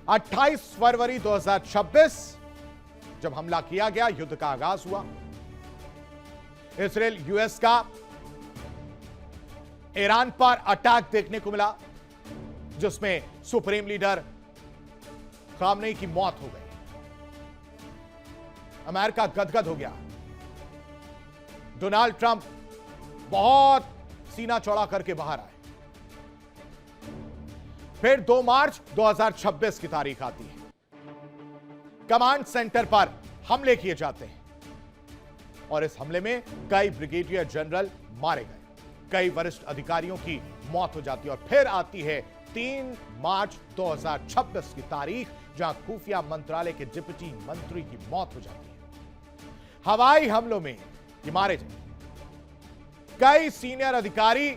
28 फरवरी 2026 जब हमला किया गया, युद्ध का आगाज हुआ। इसराइल यूएस का ईरान पर अटैक देखने को मिला, जिसमें सुप्रीम लीडर खामनेई की मौत हो गई। अमेरिका गदगद हो गया। डोनाल्ड ट्रंप बहुत सीना चौड़ा करके बाहर आए। फिर 2 मार्च 2026 की तारीख आती है। कमांड सेंटर पर हमले किए जाते हैं और इस हमले में कई ब्रिगेडियर जनरल मारे गए, कई वरिष्ठ अधिकारियों की मौत हो जाती है। और फिर आती है 3 मार्च 2026 की तारीख, जहां खुफिया मंत्रालय के डिप्टी मंत्री की मौत हो जाती है। हवाई हमलों में ये मारे गए। कई सीनियर अधिकारी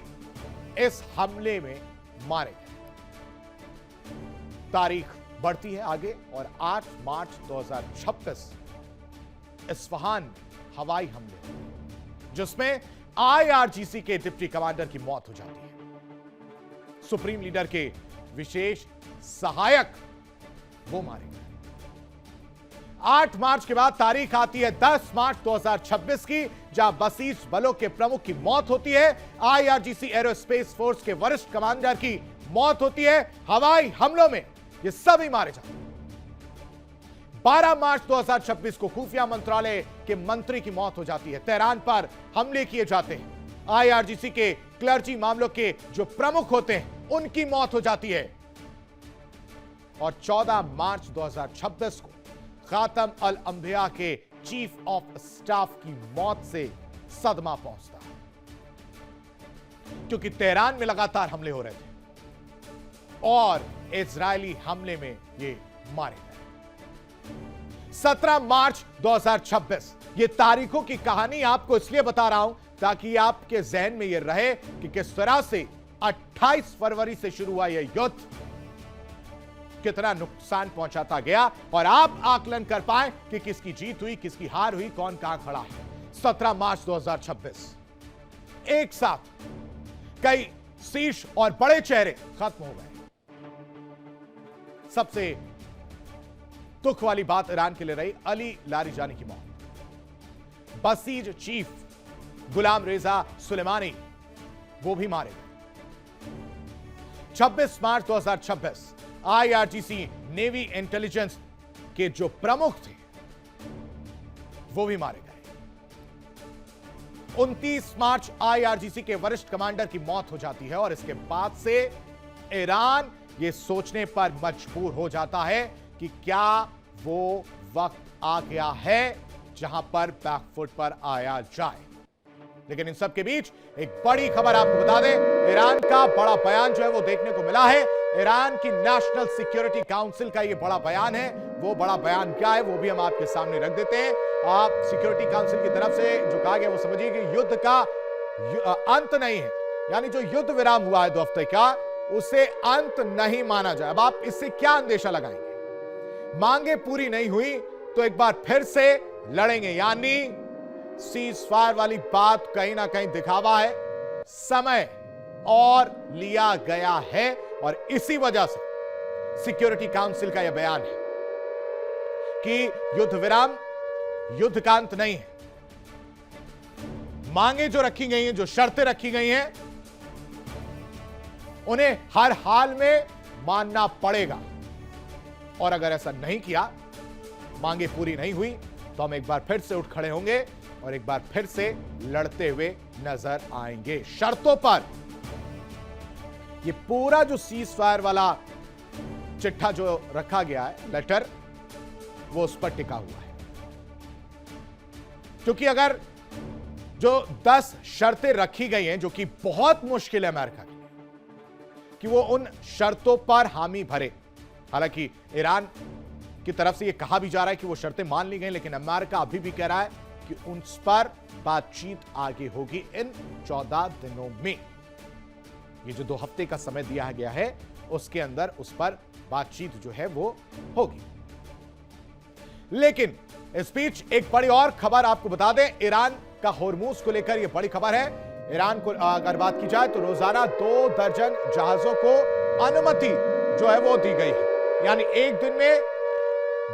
इस हमले में मारे गए। तारीख बढ़ती है आगे और 8 मार्च 2026 इस्फहान हवाई हमले, जिसमें आईआरजीसी के डिप्टी कमांडर की मौत हो जाती है। सुप्रीम लीडर के विशेष सहायक वो मारे गए। 8 मार्च के बाद तारीख आती है 10 मार्च 2026 की, जहां बसीज बलों के प्रमुख की मौत होती है। आईआरजीसी एरोस्पेस फोर्स के वरिष्ठ कमांडर की मौत होती है। हवाई हमलों में ये सभी मारे जाते हैं। 12 मार्च 2026 को खुफिया मंत्रालय के मंत्री की मौत हो जाती है। तेहरान पर हमले किए जाते हैं। आईआरजीसी के क्लर्जी मामलों के जो प्रमुख होते हैं, उनकी मौत हो जाती है। और 14 मार्च 2026 को खातम अल अंबिया के चीफ ऑफ स्टाफ की मौत से सदमा पहुंचता है, क्योंकि तेहरान में लगातार हमले हो रहे थे और इजरायली हमले में ये मारे गए। 17 मार्च 2026, ये तारीखों की कहानी आपको इसलिए बता रहा हूं ताकि आपके जहन में ये रहे कि किस तरह से 28 फरवरी से शुरू हुआ यह युद्ध कितना नुकसान पहुंचाता गया और आप आकलन कर पाए कि किसकी जीत हुई, किसकी हार हुई, कौन कहां खड़ा है। 17 मार्च 2026 एक साथ कई शीर्ष और बड़े चेहरे खत्म हो गए। सबसे दुख वाली बात ईरान के लिए रही अली लारिजानी की मौत। बसीज चीफ गुलाम रेजा सुलेमानी वो भी मारे गए। 26 मार्च 2026 आईआरजीसी नेवी इंटेलिजेंस के जो प्रमुख थे वो भी मारे गए। 29 मार्च आईआरजीसी के वरिष्ठ कमांडर की मौत हो जाती है और इसके बाद से ईरान ये सोचने पर मजबूर हो जाता है कि क्या वो वक्त आ गया है जहां पर बैकफुट पर आया जाए। लेकिन इन सब के बीच एक बड़ी खबर आपको बता दें, ईरान का बड़ा बयान जो है वो देखने को मिला है। ईरान की नेशनल सिक्योरिटी काउंसिल का ये बड़ा बयान है। वो बड़ा बयान क्या है वो भी हम आपके सामने रख देते हैं। आप सिक्योरिटी काउंसिल की तरफ से जो कहा गया वो समझिए कि युद्ध का अंत नहीं है, यानी जो युद्ध विराम हुआ है 2 हफ्ते का, उसे अंत नहीं माना जाए। अब आप इससे क्या अंदेशा लगाएंगे? मांगे पूरी नहीं हुई तो एक बार फिर से लड़ेंगे, यानी सीज फायर वाली बात कहीं ना कहीं दिखावा है। समय और लिया गया है और इसी वजह से सिक्योरिटी काउंसिल का यह बयान है कि युद्ध विराम युद्ध का अंत नहीं है। मांगे जो रखी गई हैं, जो शर्तें रखी गई हैं, उन्हें हर हाल में मानना पड़ेगा और अगर ऐसा नहीं किया, मांगे पूरी नहीं हुई, तो हम एक बार फिर से उठ खड़े होंगे और एक बार फिर से लड़ते हुए नजर आएंगे शर्तों पर। ये पूरा जो सीज फायर वाला चिट्ठा जो रखा गया है, लेटर, वो उस पर टिका हुआ है। क्योंकि अगर जो 10 शर्तें रखी गई हैं, जो कि बहुत मुश्किल है अमेरिका के लिए कि वो उन शर्तों पर हामी भरे। हालांकि ईरान की तरफ से यह कहा भी जा रहा है कि वो शर्तें मान ली गई, लेकिन अमेरिका अभी भी कह रहा है कि उन पर बातचीत आगे होगी इन 14 दिनों में। ये जो 2 हफ्ते का समय दिया गया है, उसके अंदर उस पर बातचीत जो है वो होगी। लेकिन इस बीच एक बड़ी और खबर आपको बता दें, ईरान का होर्मुज को लेकर यह बड़ी खबर है। ईरान को अगर बात की जाए तो रोजाना 2 दर्जन जहाजों को अनुमति जो है वो दी गई है। यानी एक दिन में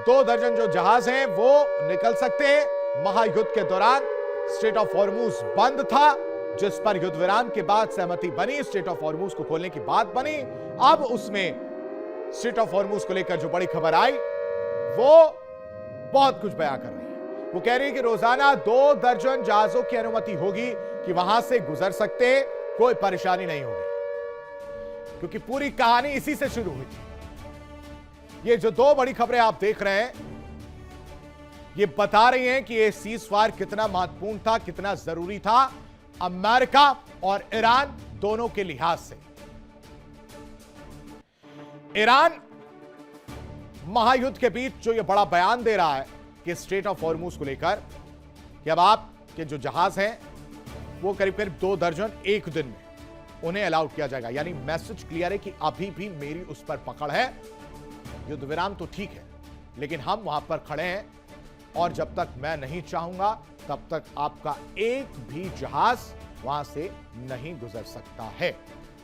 2 दर्जन जो जहाज हैं वो निकल सकते हैं। महायुद्ध के दौरान स्ट्रेट ऑफ हॉर्मूज बंद था, जिस पर युद्ध विराम के बाद सहमति बनी, स्ट्रेट ऑफ हॉर्मूज को खोलने की बात बनी। अब उसमें स्ट्रेट ऑफ हॉर्मूज को लेकर जो बड़ी खबर आई वो बहुत कुछ बयां कर रही है। वो कह रही है कि रोजाना 2 दर्जन जहाजों की अनुमति होगी कि वहां से गुजर सकते हैं, कोई परेशानी नहीं होगी, क्योंकि पूरी कहानी इसी से शुरू हुई थी। ये जो 2 बड़ी खबरें आप देख रहे हैं, ये बता रही हैं कि ये सीज फायर कितना महत्वपूर्ण था, कितना जरूरी था अमेरिका और ईरान दोनों के लिहाज से। ईरान महायुद्ध के बीच जो ये बड़ा बयान दे रहा है कि स्ट्रेट ऑफ हॉर्मूज को लेकर कि अब आपके जो जहाज हैं वो करीब करीब 2 दर्जन एक दिन में उन्हें अलाउड किया जाएगा, यानी मैसेज क्लियर है कि अभी भी मेरी उस पर पकड़ है। युद्ध विराम तो ठीक है, लेकिन हम वहां पर खड़े हैं और जब तक मैं नहीं चाहूंगा तब तक आपका एक भी जहाज वहां से नहीं गुजर सकता है।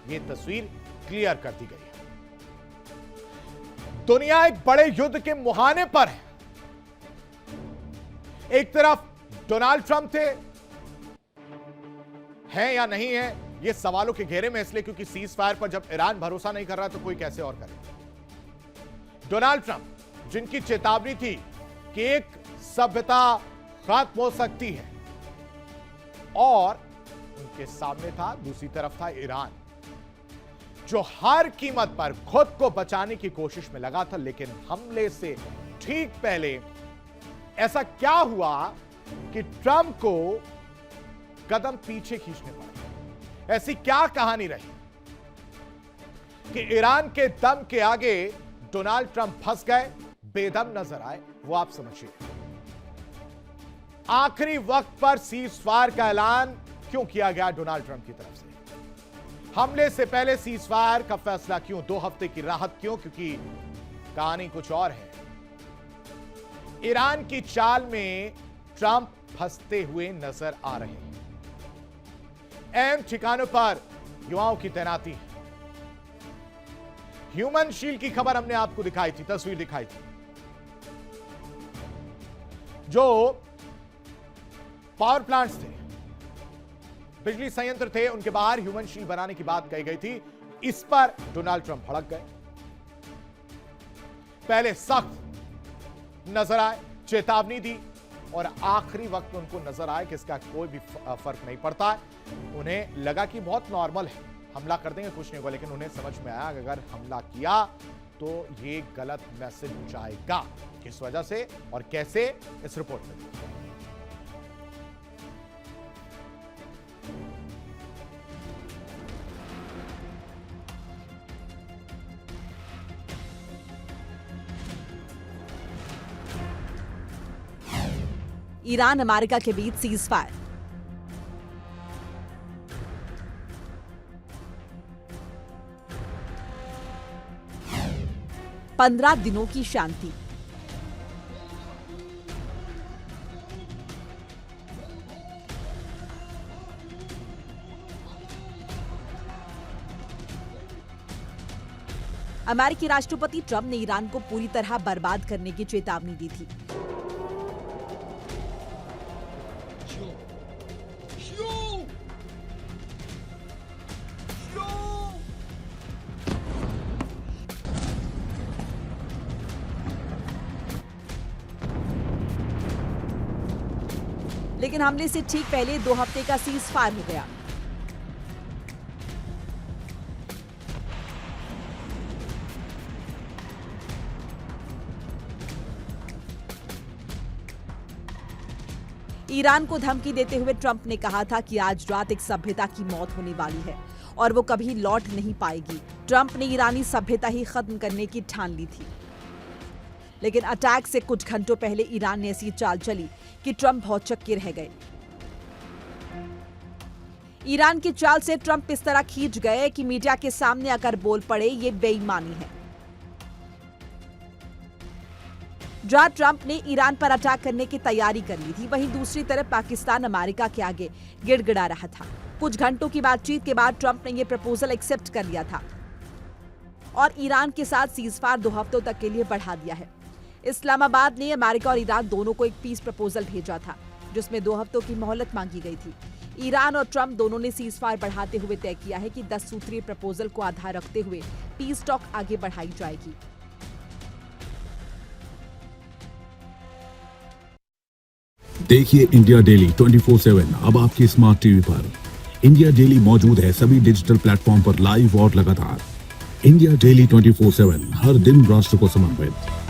यह तस्वीर क्लियर कर दी गई है। दुनिया एक बड़े युद्ध के मुहाने पर है। एक तरफ डोनाल्ड ट्रंप थे, हैं या नहीं है, यह सवालों के घेरे में इसलिए क्योंकि सीज फायर पर जब ईरान भरोसा नहीं कर रहा तो कोई कैसे और करे। डोनाल्ड ट्रंप जिनकी चेतावनी थी कि एक सभ्यता खत्म हो सकती है, और उनके सामने था, दूसरी तरफ था ईरान, जो हर कीमत पर खुद को बचाने की कोशिश में लगा था। लेकिन हमले से ठीक पहले ऐसा क्या हुआ कि ट्रंप को कदम पीछे खींचने पड़े? ऐसी क्या कहानी रही कि ईरान के दम के आगे डोनाल्ड ट्रंप फंस गए, बेदम नजर आए? वो आप समझिए। आखिरी वक्त पर सीज फायर का ऐलान क्यों किया गया डोनाल्ड ट्रंप की तरफ से? हमले से पहले सीज फायर का फैसला क्यों? 2 हफ्ते की राहत क्यों? क्योंकि कहानी कुछ और है। ईरान की चाल में ट्रंप फंसते हुए नजर आ रहे हैं। अहम ठिकानों पर युवाओं की तैनाती है। ह्यूमन शील्ड की खबर हमने आपको दिखाई थी, तस्वीर दिखाई थी। जो पावर प्लांट्स थे, बिजली संयंत्र थे, उनके बाहर ह्यूमन शील्ड बनाने की बात कही गई थी। इस पर डोनाल्ड ट्रंप भड़क गए। पहले सख्त नजर आए, चेतावनी दी, और आखिरी वक्त उनको नजर आया कि इसका कोई भी फर्क नहीं पड़ता। उन्हें लगा कि बहुत नॉर्मल है, हमला कर देंगे, कुछ नहीं होगा। लेकिन उन्हें समझ में आया कि अगर हमला किया तो ये गलत मैसेज जाएगा। किस वजह से और कैसे, इस रिपोर्ट में। ईरान अमेरिका के बीच सीज फायर। पंद्रह दिनों की शांति। अमेरिकी राष्ट्रपति ट्रंप ने ईरान को पूरी तरह बर्बाद करने की चेतावनी दी थी। लेकिन हमले से ठीक पहले 2 हफ्ते का सीज फायर हो गया। ईरान को धमकी देते हुए ट्रंप ने कहा था कि आज रात एक सभ्यता की मौत होने वाली है और वो कभी लौट नहीं पाएगी। ट्रंप ने ईरानी सभ्यता ही खत्म करने की ठान ली थी। लेकिन अटैक से कुछ घंटों पहले ईरान ने ऐसी चाल चली कि ट्रंप भौचक्के रह गए। ईरान की चाल से ट्रंप इस तरह खींच गए कि मीडिया के सामने अगर बोल पड़े ये बेईमानी है। जहां ट्रंप ने ईरान पर अटैक करने की तैयारी कर ली थी, वहीं दूसरी तरफ पाकिस्तान अमेरिका के आगे गिड़गिड़ा रहा था। कुछ घंटों की बातचीत के बाद ट्रंप ने यह प्रपोजल एक्सेप्ट कर लिया था। और ईरान के साथ सीजफायर 2 हफ्तों तक के लिए बढ़ा दिया है। इस्लामाबाद ने अमेरिका और ईरान दोनों को एक पीस प्रपोजल भेजा था, जिसमें 2 हफ्तों की मोहलत मांगी गई थी। ईरान और ट्रंप दोनों ने सीजफायर बढ़ाते हुए तय किया है कि 10 सूत्रीय प्रपोजल को आधार रखते हुए पीस टॉक आगे बढ़ाई जाएगी। देखिए इंडिया डेली 24/7 अब आपके स्मार्ट टीवी पर। इंडिया डेली मौजूद है सभी डिजिटल प्लेटफॉर्म पर लाइव और लगातार। इंडिया डेली 24/7 हर दिन राष्ट्र को समर्पित।